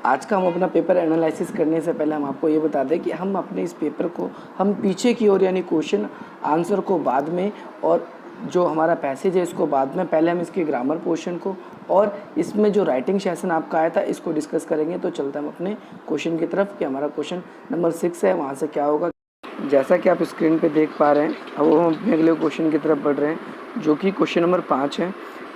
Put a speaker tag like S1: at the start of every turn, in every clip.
S1: आज का हम अपना पेपर एनालिसिस करने से पहले हम आपको ये बता दें कि हम अपने इस पेपर को हम पीछे की ओर यानी क्वेश्चन आंसर को बाद में और जो हमारा पैसेज है इसको बाद में, पहले हम इसके ग्रामर पोर्शन को और इसमें जो राइटिंग सेशन आपका आया था इसको डिस्कस करेंगे। तो चलते हम अपने क्वेश्चन की तरफ कि हमारा क्वेश्चन नंबर 6 है, वहाँ से क्या होगा। जैसा कि आप स्क्रीन पे देख पा रहे हैं, अब हम अपने अगले क्वेश्चन की तरफ बढ़ रहे हैं जो कि क्वेश्चन नंबर 5 है।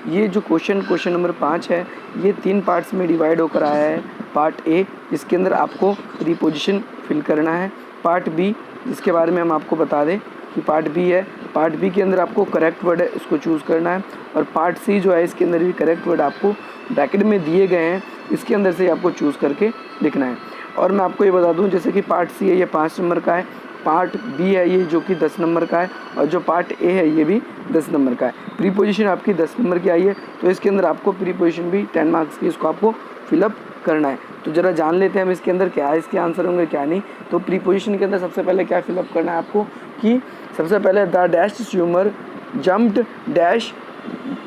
S1: ये जो क्वेश्चन नंबर 5 है ये 3 पार्ट्स में डिवाइड होकर आया है। पार्ट ए जिसके अंदर आपको प्रीपोजिशन फिल करना है, पार्ट बी जिसके बारे में हम आपको बता दें कि पार्ट बी है, पार्ट बी के अंदर आपको करेक्ट वर्ड है उसको चूज़ करना है, और पार्ट सी जो है इसके अंदर भी करेक्ट वर्ड आपको ब्रैकेट में दिए गए हैं इसके अंदर से आपको चूज़ करके लिखना है। और मैं आपको ये बता दूं जैसे कि पार्ट सी है ये 5 नंबर का है, पार्ट बी है ये जो कि 10 नंबर का है, और जो पार्ट ए है ये भी 10 नंबर का है। प्रीपोजिशन आपकी 10 नंबर की आई है तो इसके अंदर आपको प्रीपोजिशन भी 10 मार्क्स की इसको आपको फिलअप करना है। तो ज़रा जान लेते हैं हम इसके अंदर क्या है, इसके आंसर होंगे क्या नहीं। तो प्रीपोजिशन के अंदर सबसे पहले क्या फिलअप करना है आपको कि सबसे पहले the dash swimmer jumped dash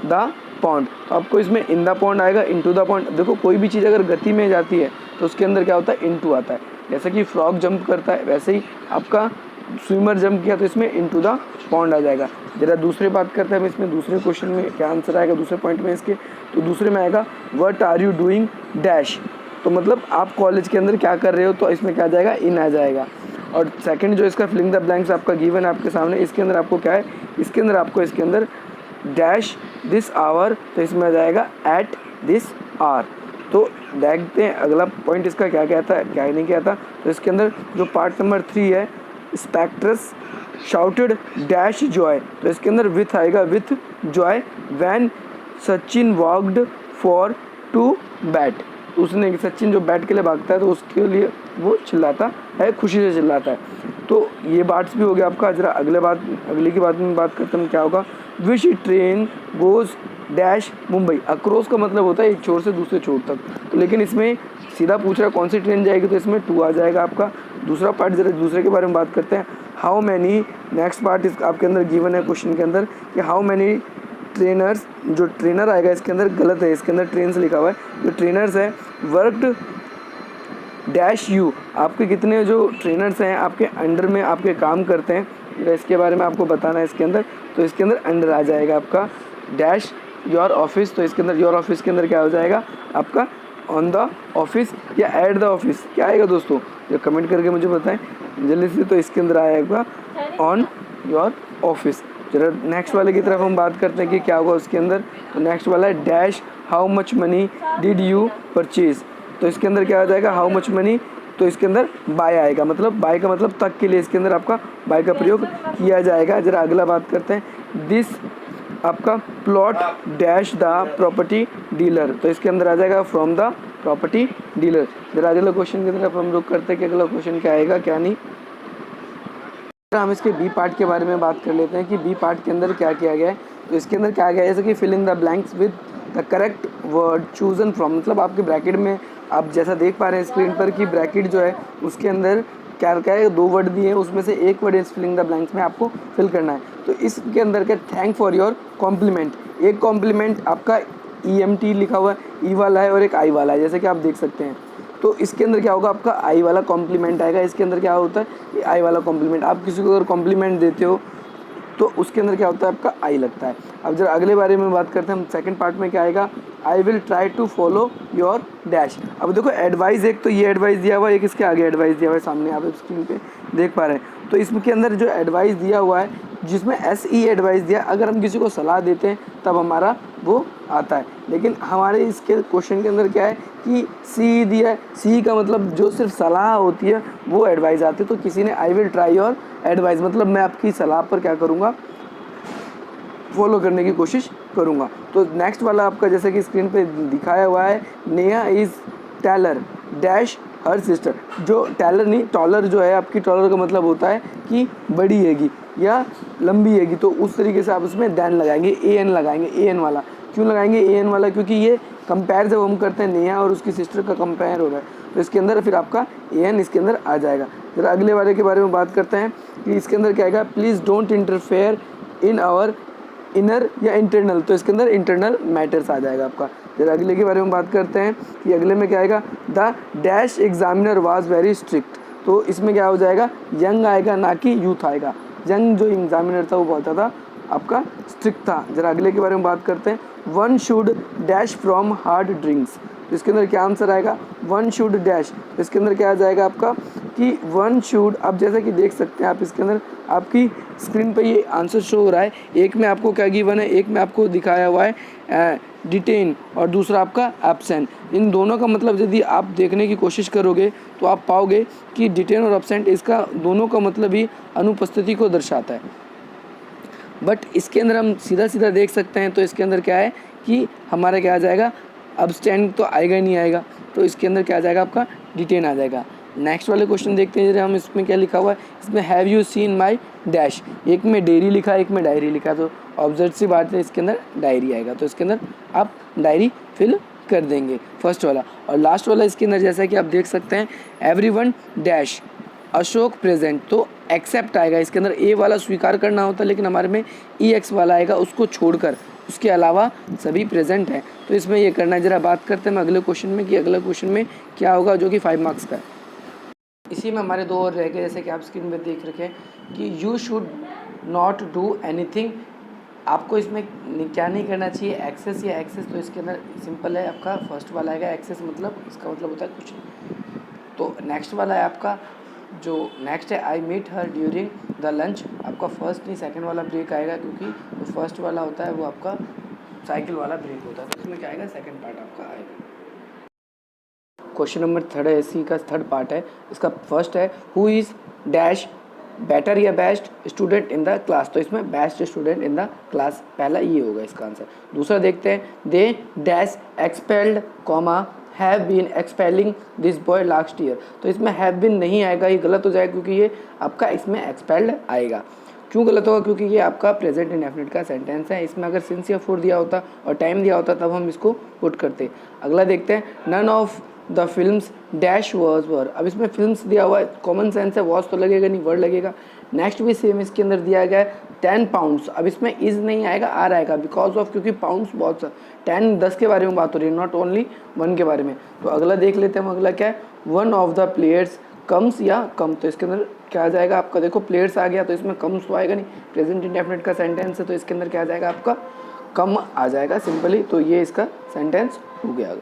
S1: the pond. तो आपको इसमें इन द पॉन्ड आएगा, इनटू द पॉन्ड। देखो कोई भी चीज़ अगर गति में जाती है तो उसके अंदर क्या होता है, इनटू आता है। जैसे कि फ्रॉग जंप करता है वैसे ही आपका स्विमर जंप किया तो इसमें इनटू द पॉन्ड आ जाएगा। जरा दूसरी बात करते हैं हम इसमें दूसरे क्वेश्चन में क्या आंसर आएगा दूसरे पॉइंट में इसके। तो दूसरे में आएगा what are you doing dash, तो मतलब आप कॉलेज के अंदर क्या कर रहे हो, तो इसमें क्या आ जाएगा, इन आ जाएगा। और सेकंड जो इसका फिलिंग द ब्लैंक्स आपका गिवन है आपके सामने, इसके अंदर आपको क्या है, इसके अंदर आपको इसके अंदर डैश दिस आवर, तो इसमें आ जाएगा एट दिस आवर। तो देखते हैं अगला पॉइंट इसका क्या कहता है क्या नहीं कहता। तो इसके अंदर जो पार्ट नंबर 3 है स्पेक्ट्रस शाउटेड डैश जॉय, तो इसके अंदर विथ आएगा, with joy when Sachin walked for to bat. उसने सचिन जो बैट के लिए भागता है तो उसके लिए वो चिल्लाता है, खुशी से चिल्लाता है। तो ये बाट्स भी हो गया आपका। जरा अगले की बात में बात करते हैं क्या होगा। विच train goes dash Mumbai, across का मतलब होता है एक छोर से दूसरे छोर तक, तो लेकिन इसमें सीधा पूछ रहा है कौन सी ट्रेन जाएगी, तो इसमें 2 आ जाएगा आपका। दूसरा पार्ट जरा दूसरे के बारे में बात करते हैं। हाउ मैनी, नेक्स्ट पार्ट इस आपके अंदर गिवन है क्वेश्चन के अंदर कि हाउ मैनी ट्रेनर्स, जो ट्रेनर आएगा इसके अंदर गलत है, इसके अंदर ट्रेन से लिखा हुआ है। जो ट्रेनर्स है वर्कड डैश यू, आपके कितने जो ट्रेनर्स हैं आपके अंडर में आपके काम करते हैं, इसके बारे में आपको बताना है इसके अंदर। तो इसके अंदर अंडर आ जाएगा आपका डैश योर ऑफिस, तो इसके अंदर योर ऑफिस के अंदर क्या हो जाएगा आपका ऑन द ऑफिस या एट द ऑफिस, क्या आएगा दोस्तों, जो कमेंट करके मुझे बताएं जल्दी से। तो इसके अंदर आएगा ऑन योर ऑफिस। जरा नेक्स्ट वाले की तरफ हम बात करते हैं कि क्या होगा उसके अंदर। तो नेक्स्ट वाला है dash how much money did you purchase, तो इसके अंदर क्या आ जाएगा हाउ मच मनी, तो इसके अंदर बाय आएगा, मतलब बाय का मतलब तक के लिए इसके अंदर आपका बाय का प्रयोग किया जाएगा। जरा अगला बात करते हैं। दिस आपका plot dash the property dealer, तो इसके अंदर आ जाएगा फ्रॉम द प्रॉपर्टी डीलर। जरा अगला क्वेश्चन की तरफ हम लोग करते हैं कि अगला क्वेश्चन क्या आएगा क्या नहीं। हम इसके बी पार्ट के बारे में बात कर लेते हैं कि बी पार्ट के अंदर क्या किया गया है। तो इसके अंदर क्या गया है, जैसे कि fill in the blanks with the correct word chosen from, मतलब आपके ब्रैकेट में आप जैसा देख पा रहे हैं स्क्रीन पर कि ब्रैकेट जो है उसके अंदर क्या है, 2 वर्ड दिए हैं, उसमें से एक वर्ड इस फिलिंग द ब्लैंक्स में आपको फिल करना है। तो इसके अंदर क्या, थैंक फॉर योर कॉम्प्लीमेंट, एक कॉम्प्लीमेंट आपका EMT लिखा हुआ है, ई वाला है और एक आई वाला है जैसे कि आप देख सकते हैं। तो इसके अंदर क्या होगा आपका आई वाला कॉम्प्लीमेंट आएगा। इसके अंदर क्या होता है, ये आई वाला कॉम्प्लीमेंट, आप किसी को अगर कॉम्प्लीमेंट देते हो तो उसके अंदर क्या होता है आपका आई लगता है। अब जरा अगले बारे में बात करते हैं हम, सेकंड पार्ट में क्या आएगा, I will try to follow your dash. अब देखो एडवाइस, एक तो ये एडवाइस दिया हुआ है, एक इसके आगे एडवाइस दिया हुआ है, सामने आप स्क्रीन पे देख पा रहे हैं। तो इसके अंदर जो एडवाइस दिया हुआ है जिसमें SE एडवाइस दिया, अगर हम किसी को सलाह देते हैं तब हमारा वो आता है, लेकिन हमारे इसके क्वेश्चन के अंदर क्या है कि C दिया है, C का मतलब जो सिर्फ सलाह होती है वो एडवाइस आती है। तो किसी ने आई विल ट्राई योर एडवाइस, मतलब मैं आपकी सलाह पर क्या करूँगा, फॉलो करने की कोशिश करूँगा। तो नेक्स्ट वाला आपका जैसे कि स्क्रीन पे दिखाया हुआ है, Neha is taller dash her sister, जो टेलर नहीं टॉलर जो है आपकी, टॉलर का मतलब होता है कि बड़ी हैगी या लंबी हैगी, तो उस तरीके से आप उसमें दैन लगाएंगे, AN लगाएंगे, AN वाला। क्यों लगाएंगे AN वाला, क्योंकि ये कंपेयर जब हम करते हैं नेहा और उसकी सिस्टर का कंपेयर हो रहा है, तो इसके अंदर फिर आपका AN इसके अंदर आ जाएगा। जरा अगले वाले के बारे में बात करते हैं कि इसके अंदर क्या आएगा, please don't interfere in our inner या इंटरनल, तो इसके अंदर इंटरनल मैटर्स आ जाएगा आपका। जरा अगले के बारे में बात करते हैं कि अगले में क्या आएगा, the dash examiner was very strict. तो इसमें क्या हो जाएगा, यंग आएगा ना कि यूथ आएगा। यंग जो एग्जामिनर था वो बहुत ज़्यादा आपका स्ट्रिक्ट था। जरा अगले के बारे में बात करते हैं, one should dash from hard drinks. तो इसके अंदर क्या आंसर आएगा, वन शुड डैश। तो इसके अंदर क्या आ जाएगा आपका कि वन शुड, अब जैसा कि देख सकते हैं आप इसके अंदर आपकी स्क्रीन पे ये आंसर शो हो रहा है। एक में आपको क्या गिवन है, एक में आपको दिखाया हुआ है डिटेन और दूसरा आपका एब्सेंट। इन दोनों का मतलब यदि आप देखने की कोशिश करोगे तो आप पाओगे कि डिटेन और एब्सेंट इसका दोनों का मतलब ही अनुपस्थिति को दर्शाता है। बट इसके अंदर हम सीधा सीधा देख सकते हैं तो इसके अंदर क्या है कि हमारा क्या आ जाएगा, एब्सेंट तो आएगा ही नहीं आएगा, तो इसके अंदर क्या आ जाएगा आपका डिटेन आ जाएगा। नेक्स्ट वाले क्वेश्चन देखते हैं जरा हम, इसमें क्या लिखा हुआ है, इसमें have you seen my dash. एक में डेयरी लिखा है, एक में डायरी लिखा है, तो ऑब्जर्व सी बात है इसके अंदर डायरी आएगा। तो इसके अंदर आप डायरी फिल कर देंगे फर्स्ट वाला। और लास्ट वाला इसके अंदर जैसा कि आप देख सकते हैं एवरीवन डैश अशोक प्रेजेंट, तो एक्सेप्ट आएगा। इसके अंदर ए वाला स्वीकार करना होता है लेकिन हमारे में ई एक्स वाला आएगा, उसको छोड़कर उसके अलावा सभी प्रेजेंट हैं। तो इसमें ये करना है। जरा बात करते हैं अगले क्वेश्चन में कि अगले क्वेश्चन में क्या होगा जो कि 5 मार्क्स का है। इसी में हमारे 2 और रह गए, जैसे कि आप स्क्रीन पर देख रखे हैं कि you should not do anything. आपको इसमें क्या नहीं करना चाहिए, एक्सेस या एक्सेस। तो इसके अंदर सिंपल है, आपका फर्स्ट वाला आएगा एक्सेस, मतलब इसका मतलब होता है कुछ। तो नेक्स्ट वाला है आपका जो नेक्स्ट है I meet her during the lunch. आपका फर्स्ट नहीं सेकंड वाला ब्रेक आएगा, क्योंकि जो फर्स्ट वाला होता है वो आपका साइकिल वाला ब्रेक होता है। तो इसमें क्या आएगा, सेकंड पार्ट आपका आएगा। क्वेश्चन नंबर 3 है, इसी का थर्ड पार्ट है। इसका फर्स्ट है हु इज़ डैश बेटर या best student in the class. तो इसमें best student in the class पहला ये होगा इसका आंसर। दूसरा देखते हैं they dash expelled comma have been expelling this boy last year. तो इसमें हैव बीन नहीं आएगा, ये गलत हो जाएगा क्योंकि ये आपका इसमें एक्सपेल्ड आएगा। क्यों गलत होगा, क्योंकि ये आपका प्रेजेंट इंडेफिनिट का सेंटेंस है। इसमें अगर सिंस या फॉर दिया होता और टाइम दिया होता तब हम इसको पुट करते। अगला देखते हैं none of the films dash was were. अब इसमें फिल्म्स दिया हुआ है, कॉमन सेंस है, वॉज तो लगेगा नहीं, वर्ड लगेगा। नेक्स्ट भी सेम इसके अंदर दिया गया है 10 पाउंड्स। अब इसमें इज नहीं आएगा, आर आएगा, बिकॉज ऑफ, क्योंकि पाउंड्स बहुत 10 के बारे में बात हो रही है, नॉट ओनली 1 के बारे में। तो अगला देख लेते हैं हम, अगला क्या है, one of the players comes या कम। तो इसके अंदर क्या आ जाएगा आपका, देखो प्लेयर्स आ गया तो इसमें कम्स तो आएगा नहीं, प्रेजेंट इंडेफिनिट का सेंटेंस है, तो इसके अंदर क्या आ जाएगा आपका कम आ जाएगा सिंपली। तो ये इसका सेंटेंस हो गया।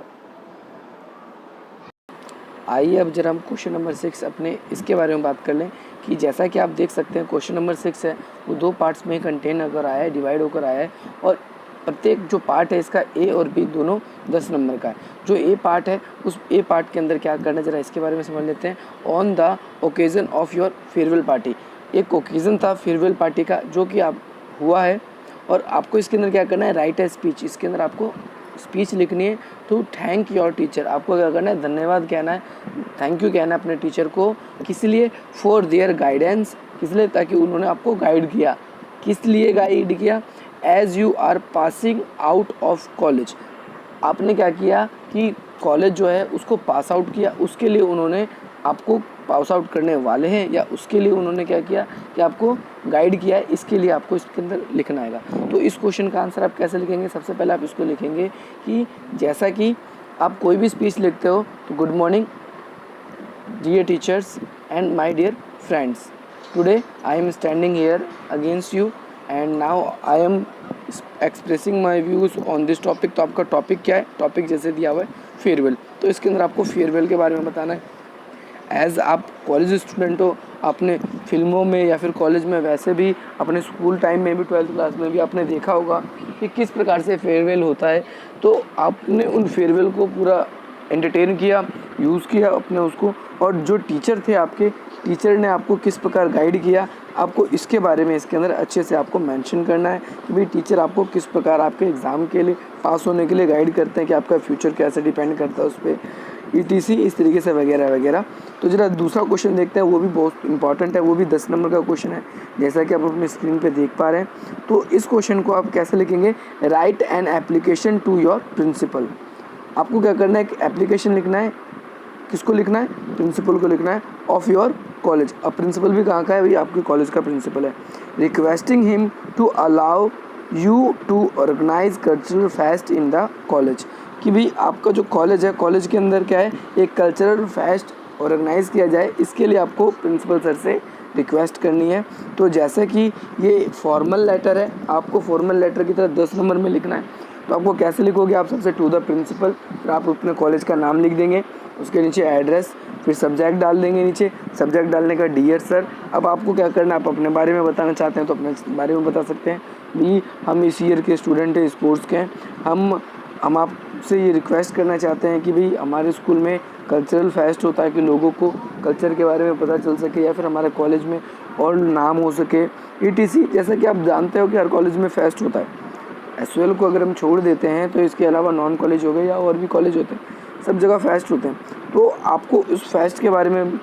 S1: आइए अब जरा हम क्वेश्चन नंबर 6 अपने इसके बारे में बात कर लें कि जैसा कि आप देख सकते हैं क्वेश्चन नंबर 6 है वो 2 पार्ट्स में कंटेन होकर आया है, डिवाइड होकर आया है। और प्रत्येक जो पार्ट है इसका ए और बी दोनों 10 नंबर का है। जो ए पार्ट है उस ए पार्ट के अंदर क्या करना है जरा इसके बारे में समझ लेते हैं। On the occasion of your farewell party, एक ओकेज़न था फेयरवेल पार्टी का जो कि आप हुआ है, और आपको इसके अंदर क्या करना है, राइट है स्पीच। इसके अंदर आपको स्पीच लिखनी है टू थैंक योर टीचर। आपको क्या करना है, धन्यवाद कहना है, थैंक यू कहना है अपने टीचर को। किस लिए, फॉर देयर गाइडेंस, किस लिए, ताकि उन्होंने आपको गाइड किया। किस लिए गाइड किया, as you are passing out of college. आपने क्या किया कि कॉलेज जो है उसको पास आउट किया, उसके लिए उन्होंने आपको पास आउट करने वाले हैं, या उसके लिए उन्होंने क्या किया कि आपको गाइड किया है, इसके लिए आपको इसके अंदर लिखना आएगा। तो इस क्वेश्चन का आंसर आप कैसे लिखेंगे, सबसे पहले आप इसको लिखेंगे कि जैसा कि आप कोई भी स्पीच लिखते हो तो good morning dear teachers and my dear friends, today I am standing here against you and now I am expressing my views on this topic. तो आपका टॉपिक क्या है, टॉपिक जैसे दिया हुआ है फेयरवेल, तो इसके अंदर आपको फेयरवेल के बारे में बताना है। एज़ आप कॉलेज स्टूडेंट हो, आपने फिल्मों में या फिर कॉलेज में, वैसे भी अपने स्कूल टाइम में भी 12th क्लास में भी आपने देखा होगा कि किस प्रकार से फेयरवेल होता है। तो आपने उन फेयरवेल को पूरा एंटरटेन किया, यूज़ किया अपने उसको, और जो टीचर थे आपके, टीचर ने आपको किस प्रकार गाइड किया, आपको इसके बारे में इसके अंदर अच्छे से आपको मेंशन करना है कि भाई टीचर आपको किस प्रकार आपके एग्ज़ाम के लिए पास होने के लिए गाइड करते हैं, कि आपका फ्यूचर कैसे डिपेंड करता है उस पर, ETC इस तरीके से वगैरह वगैरह। तो जरा दूसरा क्वेश्चन देखते हैं, वो भी बहुत इंपॉर्टेंट है, वो भी 10 नंबर का क्वेश्चन है, जैसा कि आप अपनी स्क्रीन पे देख पा रहे हैं। तो इस क्वेश्चन को आप कैसे लिखेंगे, write an application to your principal. आपको क्या करना है, एक एप्लीकेशन लिखना है, किसको लिखना है, प्रिंसिपल को लिखना है, ऑफ योर कॉलेज। अब प्रिंसिपल भी कहाँ का है, भाई आपके कॉलेज का प्रिंसिपल है। Requesting him to allow you to organize cultural fest in the college. कि भाई आपका जो कॉलेज है, कॉलेज के अंदर क्या है, एक कल्चरल फेस्ट ऑर्गेनाइज़ किया जाए, इसके लिए आपको प्रिंसिपल सर से रिक्वेस्ट करनी है। तो जैसे कि ये फॉर्मल लेटर है, आपको फॉर्मल लेटर की तरह 10 नंबर में लिखना है। तो आपको कैसे लिखोगे, आप सबसे टू द प्रिंसिपल, फिर आप अपने कॉलेज का नाम लिख देंगे, उसके नीचे एड्रेस, फिर सब्जेक्ट डाल देंगे नीचे, सब्जेक्ट डालने का डियर सर। अब आपको क्या करना है, आप अपने बारे में बताना चाहते हैं तो अपने बारे में बता सकते हैं, भाई हम इस ईयर के स्टूडेंट हैं, स्पोर्ट्स के हैं, हम आपसे ये रिक्वेस्ट करना चाहते हैं कि भाई हमारे स्कूल में कल्चरल फेस्ट होता है कि लोगों को कल्चर के बारे में पता चल सके, या फिर हमारे कॉलेज में और नाम हो सके, ETC। जैसा कि आप जानते हो कि हर कॉलेज में फेस्ट होता है। SOL को अगर हम छोड़ देते हैं तो इसके अलावा नॉन कॉलेज हो गए या और भी कॉलेज होते हैं, सब जगह फेस्ट होते हैं। तो आपको उस फेस्ट के बारे में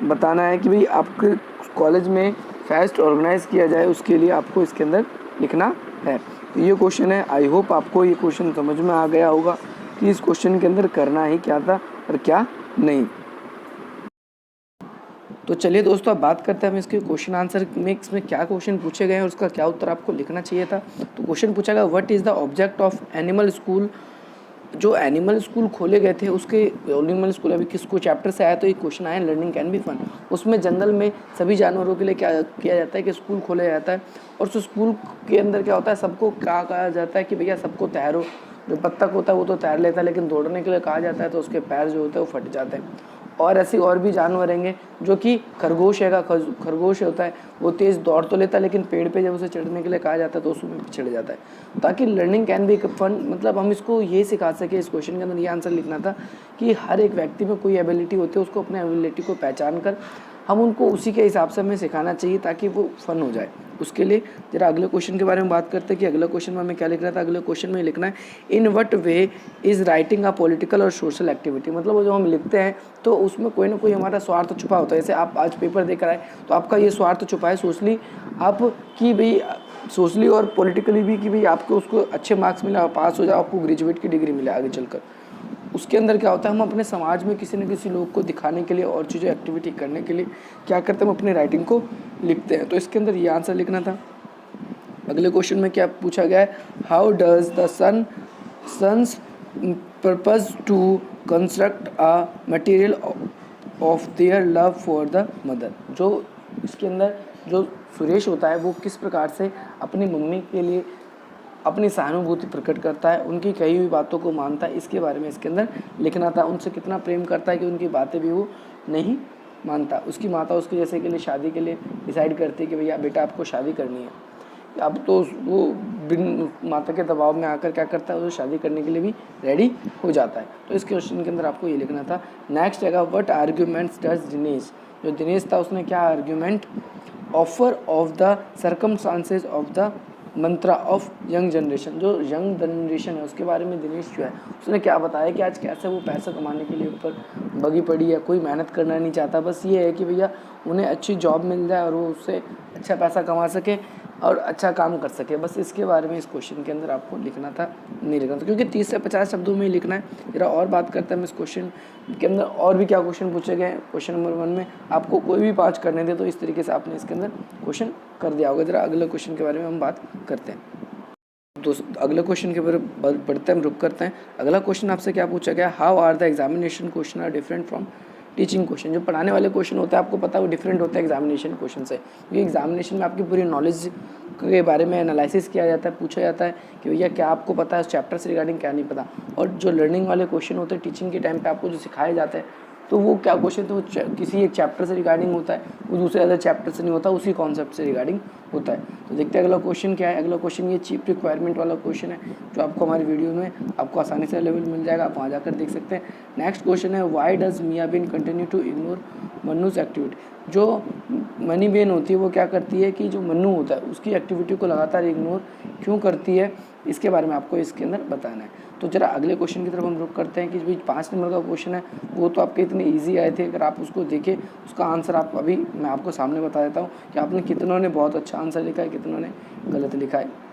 S1: बताना है कि भाई आपके कॉलेज में फेस्ट ऑर्गेनाइज़ किया जाए, उसके लिए आपको इसके अंदर लिखना है। तो ये क्वेश्चन है। आई होप आपको ये क्वेश्चन समझ में आ गया होगा कि इस क्वेश्चन के अंदर करना ही क्या था और क्या नहीं। तो चलिए दोस्तों, अब बात करते हैं हम इसके क्वेश्चन आंसर में, इसमें क्या क्वेश्चन पूछे गए हैं और उसका क्या उत्तर आपको लिखना चाहिए था। तो क्वेश्चन पूछा गया, what is the object of animal school. जो एनिमल स्कूल खोले गए थे उसके, एनिमल स्कूल अभी किसको चैप्टर से आया, तो ये क्वेश्चन आया लर्निंग कैन बी फन। उसमें जंगल में सभी जानवरों के लिए क्या किया जाता है कि स्कूल खोला जाता है, और उस स्कूल के अंदर क्या होता है, सबको क्या कहा जाता है कि भैया सबको तैरो। जो बत्तख होता है वो तो तैर लेता है, लेकिन दौड़ने के लिए कहा जाता है तो उसके पैर जो होते हैं वो फट जाते हैं। और ऐसे और भी जानवर रहेंगे, जो कि खरगोश है, खरगोश होता है वो तेज़ दौड़ तो लेता है, लेकिन पेड़ पे जब उसे चढ़ने के लिए कहा जाता है तो उसमें पिछड़ जाता है। ताकि लर्निंग कैन बी फन, मतलब हम इसको ये सिखा सके, इस क्वेश्चन के अंदर ये आंसर लिखना था कि हर एक व्यक्ति में कोई एबिलिटी होती है, उसको अपने एबिलिटी को पहचान कर हम उनको उसी के हिसाब से हमें सिखाना चाहिए ताकि वो फन हो जाए। उसके लिए जरा अगले क्वेश्चन के बारे में बात करते हैं कि अगले क्वेश्चन में हमें क्या लिख रहा था। अगले क्वेश्चन में लिखना है, in what way is writing a political और सोशल एक्टिविटी। मतलब वो जो हम लिखते हैं तो उसमें कोई ना कोई हमारा स्वार्थ छुपा होता है। जैसे आप आज पेपर देकर आए तो आपका ये स्वार्थ छुपा है सोशली, आप कि भाई सोशली और पॉलिटिकली भी, कि भाई आपको उसको अच्छे मार्क्स मिले, आप पास हो जाओ, आपको ग्रेजुएट की डिग्री मिले आगे चलकर। उसके अंदर क्या होता है, हम अपने समाज में किसी न किसी लोग को दिखाने के लिए और चीज़ें एक्टिविटी करने के लिए क्या करते हैं, हम अपनी राइटिंग को लिखते हैं। तो इसके अंदर ये आंसर लिखना था। अगले क्वेश्चन में क्या पूछा गया है, how does the sons purpose to construct a material of their love for the mother. जो इसके अंदर जो सुरेश होता है वो किस प्रकार से अपनी मम्मी के लिए अपनी सहानुभूति प्रकट करता है, उनकी कही हुई बातों को मानता है, इसके बारे में इसके अंदर लिखना था। उनसे कितना प्रेम करता है कि उनकी बातें भी वो नहीं मानता। उसकी माता उसके जैसे के लिए शादी के लिए डिसाइड करती है कि भैया बेटा आपको शादी करनी है। अब तो वो बिन माता के दबाव में आकर क्या करता है, वो शादी करने के लिए भी रेडी हो जाता है। तो इस क्वेश्चन के अंदर आपको ये लिखना था। नेक्स्ट है, व्हाट आर्ग्यूमेंट्स डज दिनेश। जो दिनेश था उसने क्या argument offer of the circumstances of the Mantra of young generation. जो यंग जनरेशन है उसके बारे में दिनेश जो है उसने क्या बताया कि आज कैसे वो पैसा कमाने के लिए ऊपर बगी पड़ी है, कोई मेहनत करना नहीं चाहता, बस ये है कि भैया उन्हें अच्छी जॉब मिल जाए और वो उससे अच्छा पैसा कमा सके और अच्छा काम कर सके। बस इसके बारे में इस क्वेश्चन के अंदर आपको लिखना था, नहीं लिखना था, क्योंकि 30 से 50 शब्दों में ही लिखना है। जरा और बात करते हैं हम इस क्वेश्चन के अंदर और भी क्या क्वेश्चन पूछे गए हैं। क्वेश्चन नंबर 1 में आपको कोई भी 5 करने थे तो इस तरीके से आपने इसके अंदर क्वेश्चन कर दिया होगा। जरा अगले क्वेश्चन के बारे में हम बात करते हैं। दोस्तों अगले क्वेश्चन के बारे में पढ़ते हैं, हम रुक करते हैं। अगला क्वेश्चन आपसे क्या पूछा गया, how are the examination question are different from teaching question. जो पढ़ाने वाले क्वेश्चन होते हैं आपको पता है वो डिफरेंट होता है एग्जामिनेशन क्वेश्चन से, क्योंकि एग्जामिनेशन में आपकी पूरी नॉलेज के बारे में एनालिसिस किया जाता है, पूछा जाता है कि भैया क्या आपको पता है उस चैप्टर से रिगार्डिंग, क्या नहीं पता। और जो लर्निंग वाले क्वेश्चन होते हैं टीचिंग के टाइम पे आपको जो सिखाए जाते हैं तो वो क्या क्वेश्चन, तो किसी एक चैप्टर से रिगार्डिंग होता है, वो दूसरे अदर चैप्टर से नहीं होता, उसी कॉन्सेप्ट से रिगार्डिंग होता है। तो देखते हैं अगला क्वेश्चन क्या है। अगला क्वेश्चन ये चीफ रिक्वायरमेंट वाला क्वेश्चन है, जो आपको हमारी वीडियो में आपको आसानी से अवेलेबल मिल जाएगा, आप वहाँ जाकर देख सकते हैं। नेक्स्ट क्वेश्चन है, why does Mia Bin continue to ignore Mannu's activity. जो मनी बेन होती है वो क्या करती है कि जो मन्नू होता है उसकी एक्टिविटी को लगातार इग्नोर क्यों करती है, इसके बारे में आपको इसके अंदर बताना है। तो जरा अगले क्वेश्चन की तरफ हम रुक करते हैं कि भाई 5 नंबर का क्वेश्चन है वो तो आपके इतने इजी आए थे, अगर आप उसको देखें उसका आंसर आप अभी मैं आपको सामने बता देता हूँ कि आपने कितनों ने बहुत अच्छा आंसर लिखा है, कितनों ने गलत लिखा है।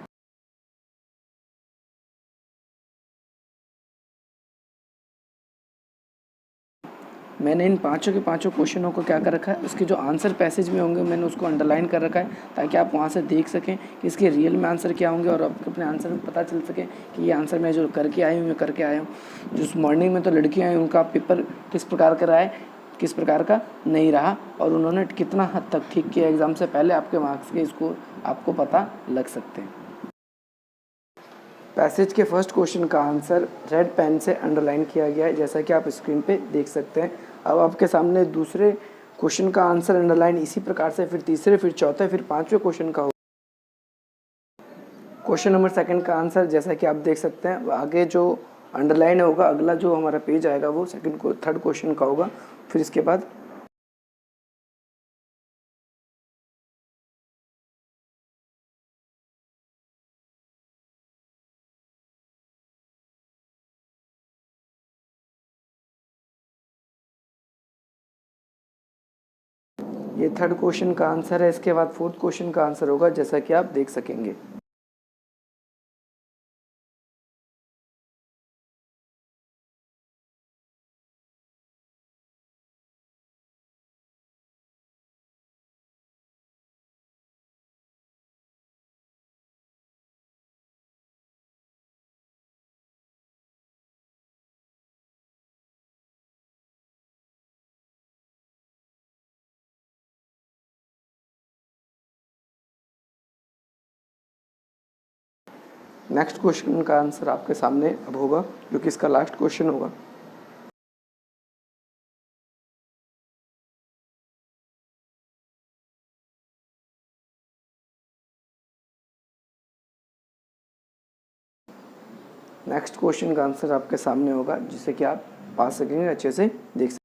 S1: मैंने इन पाँचों के पाँचों क्वेश्चनों को क्या कर रखा है, उसके जो आंसर पैसेज में होंगे मैंने उसको अंडरलाइन कर रखा है, ताकि आप वहाँ से देख सकें कि इसके रियल में आंसर क्या होंगे, और आपको अपने आंसर में पता चल सके कि ये आंसर मैं जो करके आई हूँ मैं करके आया हूँ। जो मॉर्निंग में तो लड़कियाँ हैं उनका पेपर किस प्रकार का रहा है, किस प्रकार का नहीं रहा, और उन्होंने कितना हद तक ठीक किया एग्ज़ाम से पहले, आपके मार्क्स के स्कोर आपको पता लग सकते हैं। पैसेज के फर्स्ट क्वेश्चन का आंसर रेड पेन से अंडरलाइन किया गया है, जैसा कि आप स्क्रीन पे देख सकते हैं। अब आपके सामने दूसरे क्वेश्चन का आंसर अंडरलाइन इसी प्रकार से, फिर तीसरे, फिर चौथे, फिर पांचवें क्वेश्चन का होगा। क्वेश्चन नंबर सेकंड का आंसर जैसा कि आप देख सकते हैं, आगे जो अंडरलाइन होगा, अगला जो हमारा पेज आएगा वो थर्ड क्वेश्चन का होगा। फिर इसके बाद ये थर्ड क्वेश्चन का आंसर है। इसके बाद फोर्थ क्वेश्चन का आंसर होगा, जैसा कि आप देख सकेंगे। नेक्स्ट क्वेश्चन का आंसर आपके सामने अब होगा, जो कि इसका लास्ट क्वेश्चन होगा। नेक्स्ट क्वेश्चन का आंसर आपके सामने होगा, जिसे कि आप पा सकेंगे, अच्छे से देख सकेंगे।